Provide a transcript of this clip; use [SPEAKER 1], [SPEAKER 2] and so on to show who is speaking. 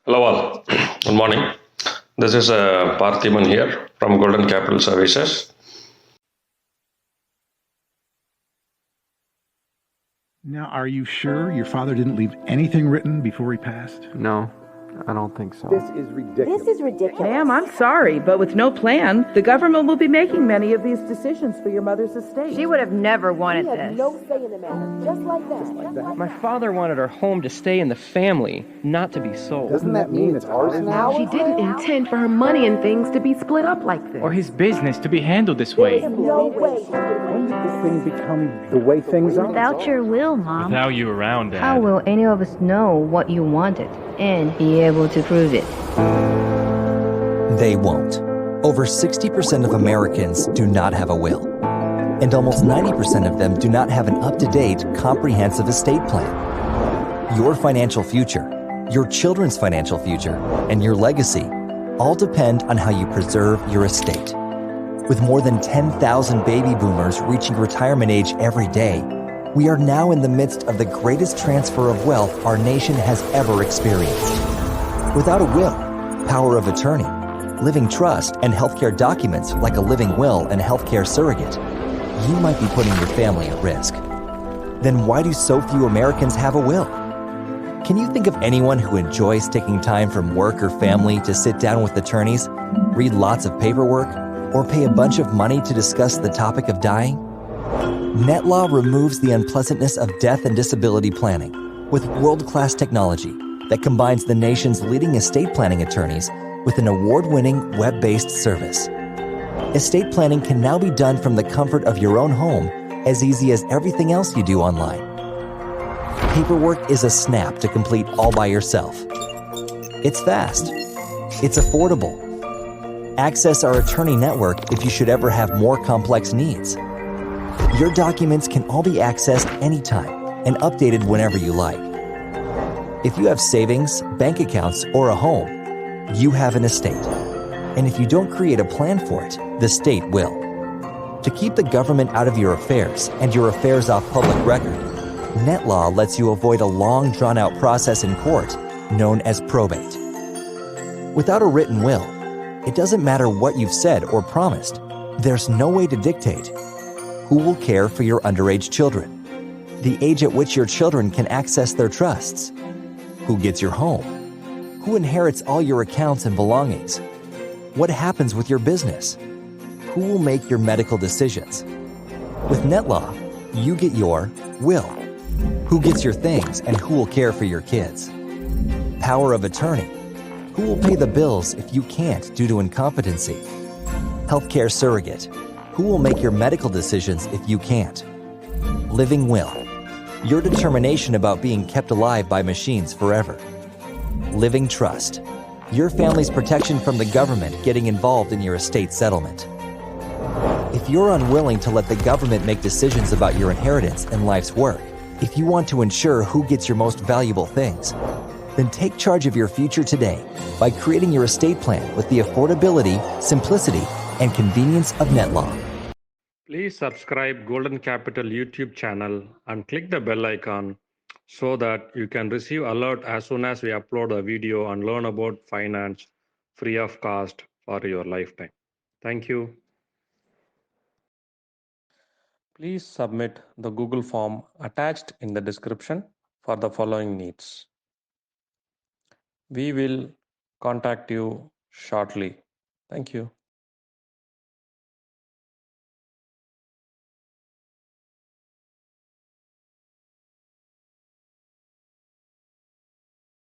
[SPEAKER 1] Hello all. Good morning. This is Parthiban here from Golden Capital Services.
[SPEAKER 2] Now, are you sure your father didn't leave anything written before he passed?
[SPEAKER 3] No, I don't think so.
[SPEAKER 4] This is ridiculous.
[SPEAKER 5] Ma'am, I'm sorry, but with no plan, the government will be making many of these decisions for your mother's estate.
[SPEAKER 6] She would have never wanted
[SPEAKER 4] He had
[SPEAKER 6] this.
[SPEAKER 4] no say in the matter, just like that.
[SPEAKER 7] My father wanted our home to stay in the family, not to be sold.
[SPEAKER 2] Doesn't that mean it's ours now?
[SPEAKER 8] She didn't intend for her money and things to be split up like this.
[SPEAKER 9] Or his business to be handled this
[SPEAKER 4] There
[SPEAKER 9] way.
[SPEAKER 4] is no way.
[SPEAKER 2] When did this thing become the way things are?
[SPEAKER 10] Without your will, Mom,
[SPEAKER 9] Without you around, Dad.
[SPEAKER 10] how will any of us know what you wanted and be able to prove it?
[SPEAKER 11] They won't. Over 60% of Americans do not have a will. And almost 90% of them do not have an up-to-date, comprehensive estate plan. Your financial future, your children's financial future, and your legacy all depend on how you preserve your estate. With more than 10,000 baby boomers reaching retirement age every day, we are now in the midst of the greatest transfer of wealth our nation has ever experienced. Without a will, power of attorney, living trust, and healthcare documents like a living will and healthcare surrogate, you might be putting your family at risk. Then why do so few Americans have a will? Can you think of anyone who enjoys taking time from work or family to sit down with attorneys, read lots of paperwork, or pay a bunch of money to discuss the topic of dying? Netlaw removes the unpleasantness of death and disability planning with world-class technology that combines the nation's leading estate planning attorneys with an award-winning web-based service. Estate planning can now be done from the comfort of your own home, as easy as everything else you do online. Paperwork is a snap to complete all by yourself. It's fast. It's affordable. Access our attorney network if you should ever have more complex needs. Your documents can all be accessed anytime and updated whenever you like. If you have savings, bank accounts, or a home, you have an estate. And if you don't create a plan for it, the state will. To keep the government out of your affairs and your affairs off public record, Netlaw lets you avoid a long, drawn-out process in court known as probate. Without a written will, it doesn't matter what you've said or promised. There's no way to dictate who will care for your underage children, the age at which your children can access their trusts, who gets your home, who inherits all your accounts and belongings, what happens with your business, who will make your medical decisions. With Netlaw, you get your will, who gets your things and who will care for your kids, power of attorney, who will pay the bills if you can't due to incompetency, healthcare surrogate, who will make your medical decisions if you can't, living will, your determination about being kept alive by machines forever, living trust, your family's protection from the government getting involved in your estate settlement. If you're unwilling to let the government make decisions about your inheritance and life's work, if you want to ensure who gets your most valuable things, then take charge of your future today by creating your estate plan with the affordability, simplicity, and convenience of Netlaw.
[SPEAKER 1] Please subscribe Golden Capital YouTube channel and click the bell icon so that you can receive alert as soon as we upload a video and learn about finance free of cost for your lifetime. Thank you. Please submit the Google form attached in the description for the following needs. We will contact you shortly. Thank you.